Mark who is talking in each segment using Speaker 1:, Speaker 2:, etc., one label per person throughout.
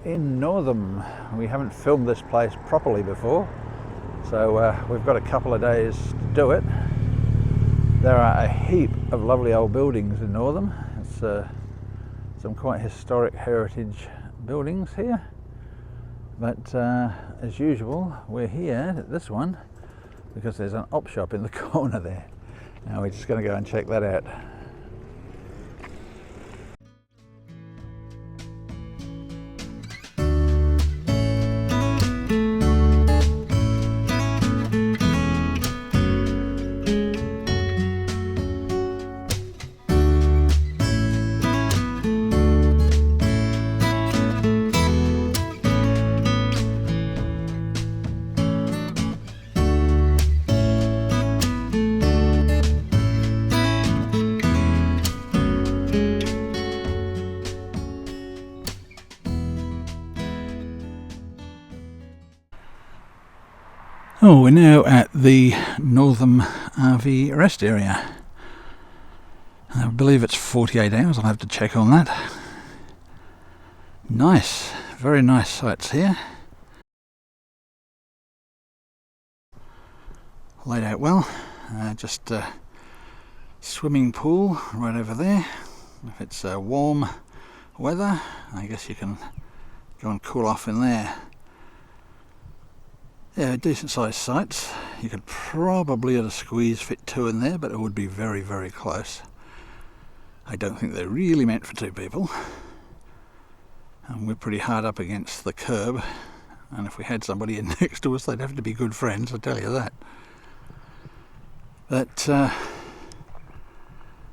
Speaker 1: in Northam. We haven't filmed this place properly before, so we've got a couple of days to do it. There are a heap of lovely old buildings in Northam. It's some quite historic heritage buildings here, but as usual we're here at this one because there's an op shop in the corner there. Now we're just going to go and check that out. Oh, we're now at the Northam RV rest area. I believe it's 48 hours, I'll have to check on that. Nice, very nice sights here. Laid out well, just a swimming pool right over there. If it's warm weather, I guess you can go and cool off in there. Yeah, decent sized sites. You could probably at a squeeze fit two in there, but it would be very, very close. I don't think they're really meant for two people. And we're pretty hard up against the curb, and if we had somebody in next to us, they'd have to be good friends, I tell you that. But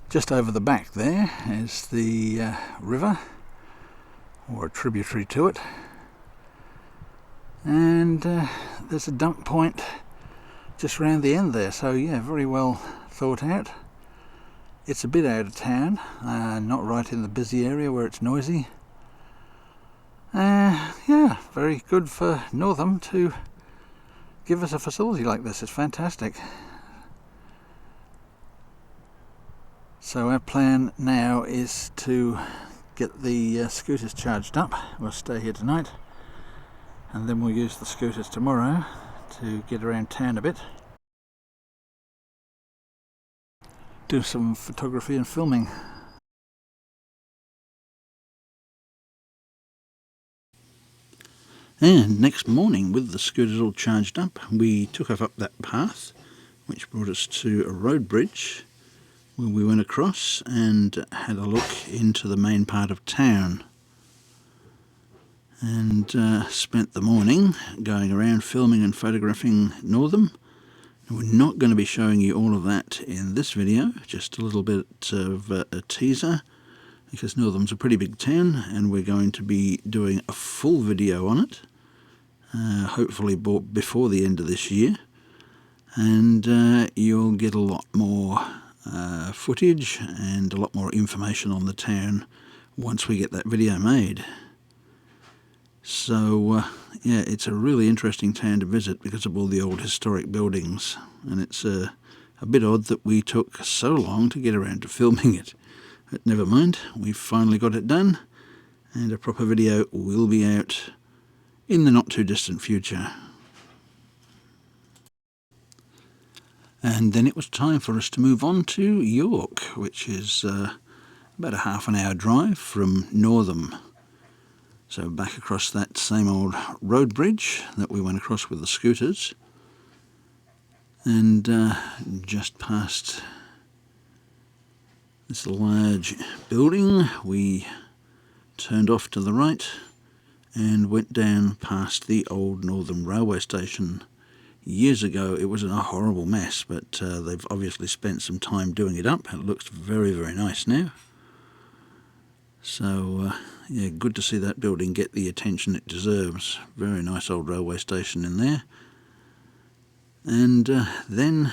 Speaker 1: just over the back there is the river, or a tributary to it. And there's a dump point just round the end there, so yeah, very well thought out. It's a bit out of town, not right in the busy area where it's noisy. Yeah, very good for Northam to give us a facility like this. It's fantastic. So our plan now is to get the scooters charged up. We'll stay here tonight, and then we'll use the scooters tomorrow to get around town a bit. Do some photography and filming. And next morning, with the scooters all charged up, we took off up that path, which brought us to a road bridge, where we went across and had a look into the main part of town. And spent the morning going around filming and photographing Northam. We're not going to be showing you all of that in this video, just a little bit of a teaser, because Northam's a pretty big town and we're going to be doing a full video on it, hopefully before the end of this year, and you'll get a lot more footage and a lot more information on the town once we get that video made. So yeah, it's a really interesting town to visit because of all the old historic buildings, and it's a bit odd that we took so long to get around to filming it. But never mind, we've finally got it done, and a proper video will be out in the not too distant future. And then it was time for us to move on to York, which is about a half an hour drive from Northam. So back across that same old road bridge that we went across with the scooters, and just past this large building we turned off to the right and went down past the old Northam railway station. Years ago it was a horrible mess, but they've obviously spent some time doing it up. It looks very, very nice now. So yeah, good to see that building get the attention it deserves. Very nice old railway station in there. And then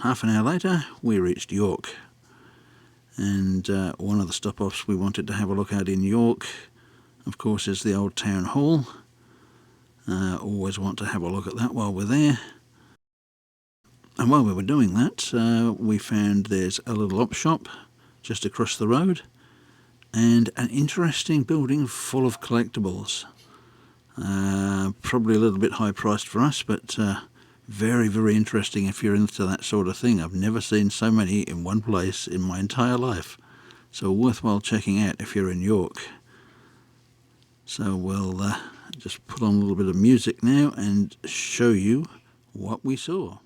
Speaker 1: half an hour later we reached York, and one of the stop-offs we wanted to have a look at in York, of course, is the old town hall. Always want to have a look at that while we're there. And while we were doing that, we found there's a little op shop just across the road, and an interesting building full of collectibles. Probably a little bit high priced for us, but very, very interesting if you're into that sort of thing. I've never seen so many in one place in my entire life. So worthwhile checking out if you're in York. So we'll just put on a little bit of music now and show you what we saw.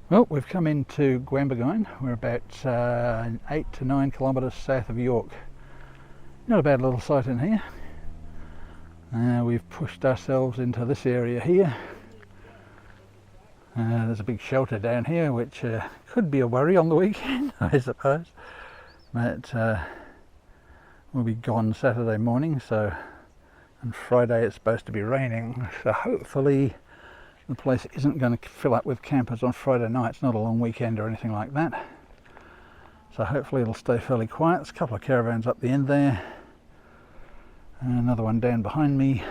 Speaker 1: Well, we've come into Gwambygine. We're about 8 to 9 kilometres south of York. Not a bad little site in here. We've pushed ourselves into this area here. There's a big shelter down here, which could be a worry on the weekend, I suppose. But we'll be gone Saturday morning, so, and Friday it's supposed to be raining, so hopefully the place isn't going to fill up with campers on Friday night. It's not a long weekend or anything like that. So hopefully it'll stay fairly quiet. There's a couple of caravans up the end there. And another one down behind me.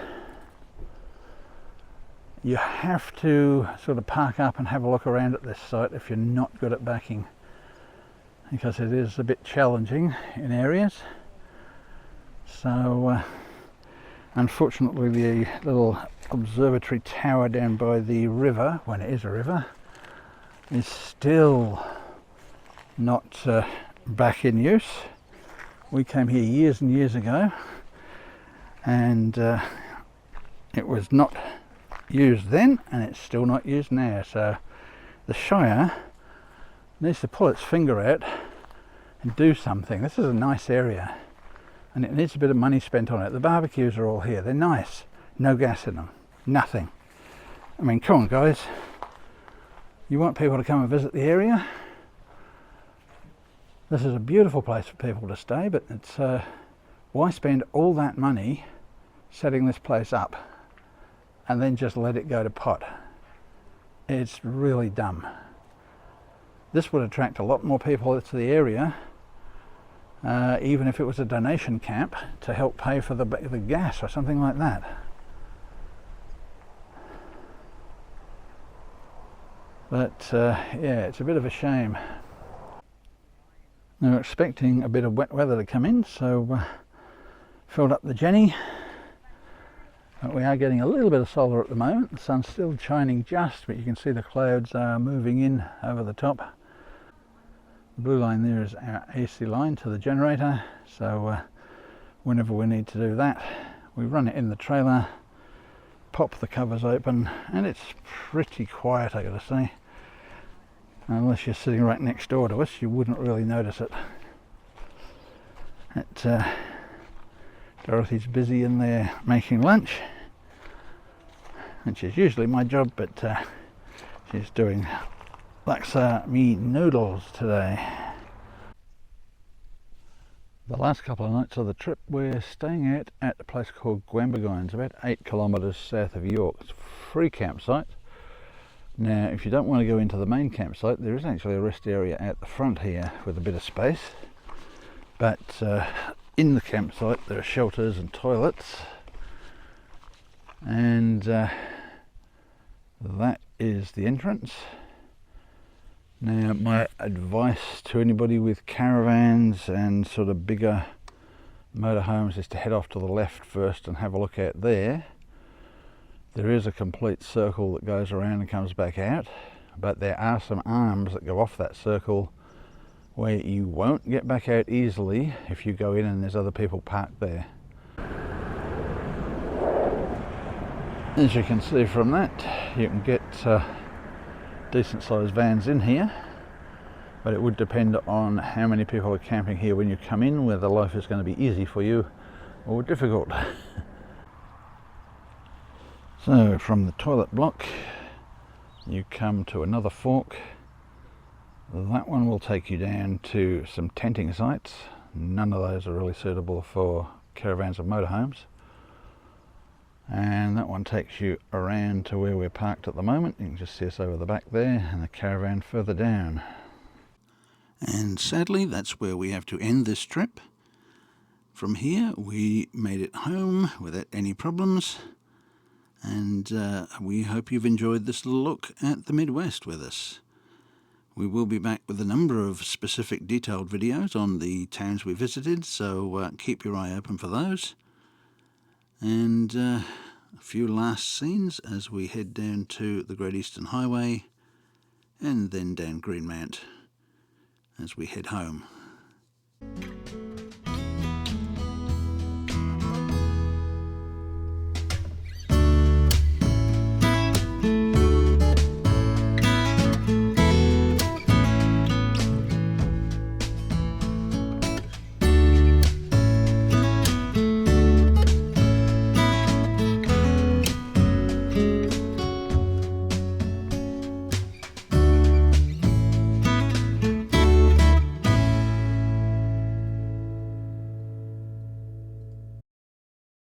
Speaker 1: You have to sort of park up and have a look around at this site if you're not good at backing, because it is a bit challenging in areas. So Unfortunately, the little observatory tower down by the river, when it is a river, is still not back in use. We came here years and years ago, and it was not used then, and it's still not used now. So the Shire needs to pull its finger out and do something. This is a nice area, and it needs a bit of money spent on it. The barbecues are all here. They're nice. No gas in them. Nothing. I mean, come on, guys. You want people to come and visit the area? This is a beautiful place for people to stay, but it's why spend all that money setting this place up and then just let it go to pot? It's really dumb. This would attract a lot more people to the area, even if it was a donation camp to help pay for the gas or something like that. But yeah, it's a bit of a shame. They were expecting a bit of wet weather to come in, so filled up the Jenny. But we are getting a little bit of solar at the moment. The sun's still shining just, but you can see the clouds are moving in over the top. The blue line there is our AC line to the generator, so whenever we need to do that, we run it in the trailer, pop the covers open, and it's pretty quiet, I gotta say. Unless you're sitting right next door to us, you wouldn't really notice it. Dorothy's busy in there making lunch, which is usually my job, but she's doing laksa mee noodles today. The last couple of nights of the trip we're staying at a place called Gwambygine. It's about 8 kilometres south of York. It's a free campsite. Now, if you don't want to go into the main campsite, there is actually a rest area at the front here with a bit of space. But in the campsite there are shelters and toilets, and that is the entrance. Now, my advice to anybody with caravans and sort of bigger motorhomes is to head off to the left first and have a look out there. There is a complete circle that goes around and comes back out, but there are some arms that go off that circle where you won't get back out easily if you go in and there's other people parked there. As you can see from that, you can get decent sized vans in here, but it would depend on how many people are camping here when you come in, whether life is going to be easy for you or difficult. So from the toilet block you come to another fork. That one will take you down to some tenting sites. None of those are really suitable for caravans or motorhomes. And that one takes you around to where we're parked at the moment. You can just see us over the back there, and the caravan further down. And sadly, that's where we have to end this trip. From here we made it home without any problems. And we hope you've enjoyed this little look at the Midwest with us. We will be back with a number of specific detailed videos on the towns we visited, so keep your eye open for those. And a few last scenes as we head down to the Great Eastern Highway and then down Greenmount as we head home.